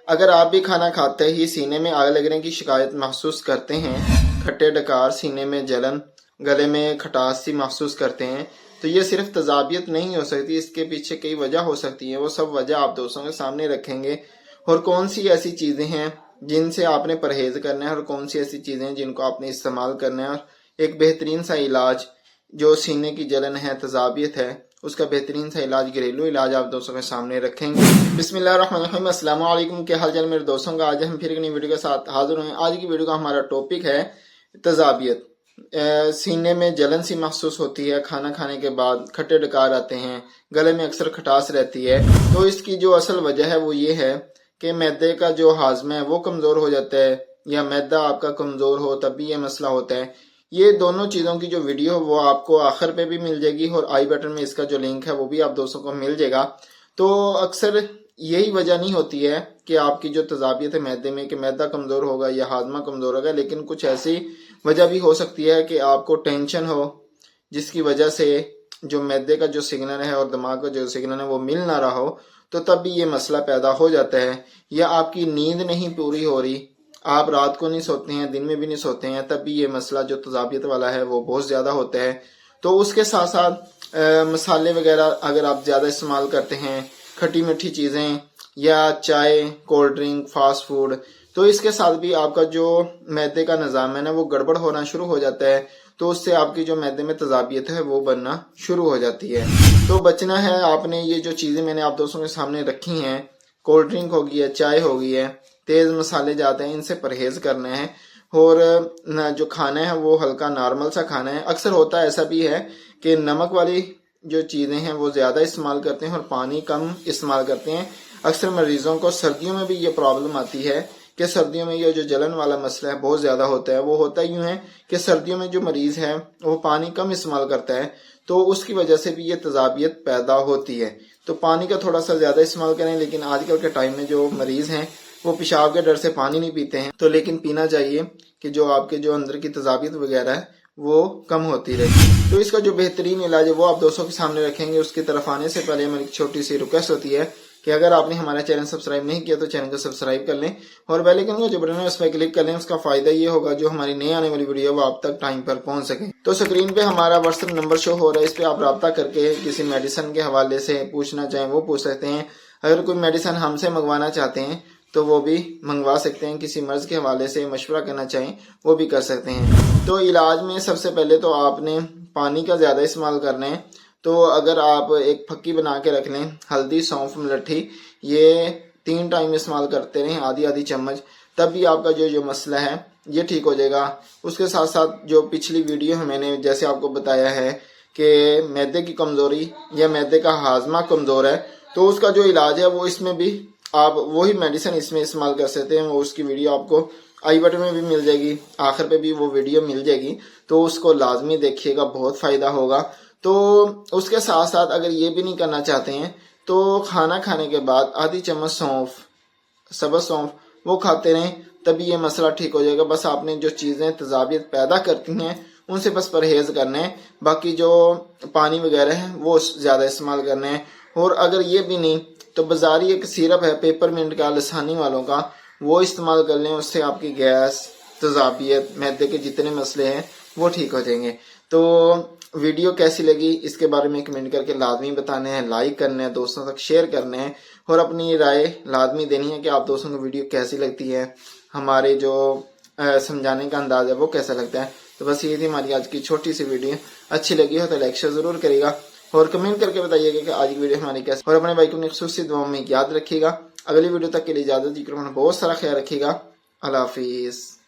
اگر آپ بھی کھانا کھاتے ہی سینے میں آگ لگنے کی شکایت محسوس کرتے ہیں، کھٹے ڈکار، سینے میں جلن، گلے میں کھٹاس سی محسوس کرتے ہیں، تو یہ صرف تذابیت نہیں ہو سکتی، اس کے پیچھے کئی وجہ ہو سکتی ہیں۔ وہ سب وجہ آپ دوستوں کے سامنے رکھیں گے، اور کون سی ایسی چیزیں ہیں جن سے آپ نے پرہیز کرنا ہے، اور کون سی ایسی چیزیں ہیں جن کو آپ نے استعمال کرنا ہے، اور ایک بہترین سا علاج جو سینے کی جلن ہے، تذابیت ہے، اس کا بہترین سا علاج، گھریلو علاج آپ دوستوں کے سامنے رکھیں گے۔ بسم اللہ الرحمن الرحیم۔ السلام علیکم، کیا حال چال میرے دوستوں کا؟ آج ہم پھر ایک نئی ویڈیو کے ساتھ حاضر ہوئے ہیں۔ آج کی ویڈیو کا ہمارا ٹاپک ہے تذابیت۔ سینے میں جلن سی محسوس ہوتی ہے، کھانا کھانے کے بعد کھٹے ڈکار آتے ہیں، گلے میں اکثر کھٹاس رہتی ہے، تو اس کی جو اصل وجہ ہے وہ یہ ہے کہ معدے کا جو ہاضمہ ہے وہ کمزور ہو جاتا ہے، یا معدہ آپ کا کمزور ہو تب بھی یہ مسئلہ ہوتا ہے۔ یہ دونوں چیزوں کی جو ویڈیو وہ آپ کو آخر پہ بھی مل جائے گی، اور آئی بٹن میں اس کا جو لنک ہے وہ بھی آپ دوستوں کو مل جائے گا۔ تو اکثر یہی وجہ نہیں ہوتی ہے کہ آپ کی جو تذابیت ہے معدے میں، کہ معدہ کمزور ہوگا یا ہاضمہ کمزور ہوگا، لیکن کچھ ایسی وجہ بھی ہو سکتی ہے کہ آپ کو ٹینشن ہو، جس کی وجہ سے جو معدے کا جو سگنل ہے اور دماغ کا جو سگنل ہے وہ مل نہ رہا ہو، تو تب بھی یہ مسئلہ پیدا ہو جاتا ہے۔ یا آپ کی نیند نہیں پوری ہو رہی، آپ رات کو نہیں سوتے ہیں، دن میں بھی نہیں سوتے ہیں، تب بھی یہ مسئلہ جو تذابیت والا ہے وہ بہت زیادہ ہوتا ہے۔ تو اس کے ساتھ ساتھ مسالے وغیرہ اگر آپ زیادہ استعمال کرتے ہیں، کھٹی میٹھی چیزیں یا چائے، کولڈ ڈرنک، فاسٹ فوڈ، تو اس کے ساتھ بھی آپ کا جو معدے کا نظام ہے نا وہ گڑبڑ ہونا شروع ہو جاتا ہے، تو اس سے آپ کی جو معدے میں تذابیت ہے وہ بننا شروع ہو جاتی ہے۔ تو بچنا ہے آپ نے، یہ جو چیزیں میں نے آپ دوستوں کے سامنے رکھی ہیں، کولڈ ڈرنک ہو گئی ہے، چائے ہو گئی ہے، تیز مسالے جاتے ہیں، ان سے پرہیز کرنا ہے، اور جو کھانا ہے وہ ہلکا نارمل سا کھانا ہے۔ اکثر ہوتا ہے ایسا بھی ہے کہ نمک والی جو چیزیں ہیں وہ زیادہ استعمال کرتے ہیں اور پانی کم استعمال کرتے ہیں۔ اکثر مریضوں کو سردیوں میں بھی یہ پرابلم آتی ہے کہ سردیوں میں یہ جو جلن والا مسئلہ ہے بہت زیادہ ہوتا ہے۔ وہ ہوتا یوں ہے کہ سردیوں میں جو مریض ہے وہ پانی کم استعمال کرتا ہے، تو اس کی وجہ سے بھی یہ تذابیت پیدا ہوتی ہے۔ تو پانی کا تھوڑا سا زیادہ استعمال کریں، لیکن آج کل کے ٹائم میں جو مریض ہیں وہ پیشاب کے ڈر سے پانی نہیں پیتے ہیں، تو لیکن پینا چاہیے کہ جو آپ کے جو اندر کی تذابیت وغیرہ ہے وہ کم ہوتی رہے۔ تو اس کا جو بہترین علاج ہے وہ آپ دوستوں کے سامنے رکھیں گے۔ اس کی طرف آنے سے پہلے ہماری چھوٹی سی ریکویسٹ ہوتی ہے کہ اگر آپ نے ہمارا چینل سبسکرائب نہیں کیا تو چینل کو سبسکرائب کر لیں، اور بیل آئکن کا جو بٹن ہے اس پہ کلک کر لیں۔ اس کا فائدہ یہ ہوگا جو ہماری نئی آنے والی ویڈیو وہ آپ تک ٹائم پر پہنچ سکے۔ تو اسکرین پہ ہمارا واٹس ایپ نمبر شو ہو رہا ہے، اس پہ آپ رابطہ کر کے کسی میڈیسن کے حوالے سے پوچھنا چاہیں وہ پوچھ سکتے ہیں۔ اگر کوئی میڈیسن ہم سے منگوانا چاہتے ہیں تو وہ بھی منگوا سکتے ہیں، کسی مرض کے حوالے سے مشورہ کرنا چاہیں وہ بھی کر سکتے ہیں۔ تو علاج میں سب سے پہلے تو آپ نے پانی کا زیادہ استعمال کرنا ہے۔ تو اگر آپ ایک پھکی بنا کے رکھ لیں، ہلدی، سونف، ملٹھی، یہ 3 ٹائم استعمال کرتے رہیں، آدھی چمچ، تب بھی آپ کا جو مسئلہ ہے یہ ٹھیک ہو جائے گا۔ اس کے ساتھ ساتھ جو پچھلی ویڈیو ہے میں نے جیسے آپ کو بتایا ہے کہ معدے کی کمزوری یا معدے کا ہاضمہ کمزور ہے، تو اس کا جو علاج ہے وہ اس میں بھی آپ وہی میڈیسن اس میں استعمال کر سکتے ہیں۔ وہ اس کی ویڈیو آپ کو آئی بٹن میں بھی مل جائے گی، آخر پہ بھی وہ ویڈیو مل جائے گی، تو اس کو لازمی دیکھیے گا، بہت فائدہ ہوگا۔ تو اس کے ساتھ ساتھ اگر یہ بھی نہیں کرنا چاہتے ہیں تو کھانا کھانے کے بعد آدھی چمچ سونف، سبز سونف، وہ کھاتے رہیں، تبھی یہ مسئلہ ٹھیک ہو جائے گا۔ بس آپ نے جو چیزیں تذابیت پیدا کرتی ہیں ان سے بس پرہیز کرنا ہے، باقی جو پانی وغیرہ ہے وہ زیادہ استعمال کرنا ہے۔ اور اگر یہ بھی نہیں تو بازاری ایک سیرپ ہے پیپر منٹ کا، لسانی والوں کا، وہ استعمال کر لیں، اس سے آپ کی گیس، تذابیت، معدے کے جتنے مسئلے ہیں وہ ٹھیک ہو جائیں گے۔ تو ویڈیو کیسی لگی اس کے بارے میں کمنٹ کر کے لازمی بتانے ہیں، لائک کرنا ہے، دوستوں تک شیئر کرنا ہے، اور اپنی رائے لازمی دینی ہے کہ آپ دوستوں کو ویڈیو کیسی لگتی ہے، ہمارے جو سمجھانے کا انداز ہے وہ کیسا لگتا ہے۔ تو بس یہ تھی ہماری آج کی چھوٹی سی ویڈیو۔ اچھی لگی ہو تو لائک شیئر ضرور کرے گا، اور کمنٹ کر کے بتائیے گا کہ آج کی ویڈیو ہماری کیسی، اور اپنے بھائی کو اپنی خصوصی دعاؤں میں یاد رکھیے گا۔ اگلی ویڈیو تک کے لیے اجازت دیجیے، بہت سارا خیال رکھیے گا۔ اللہ حافظ۔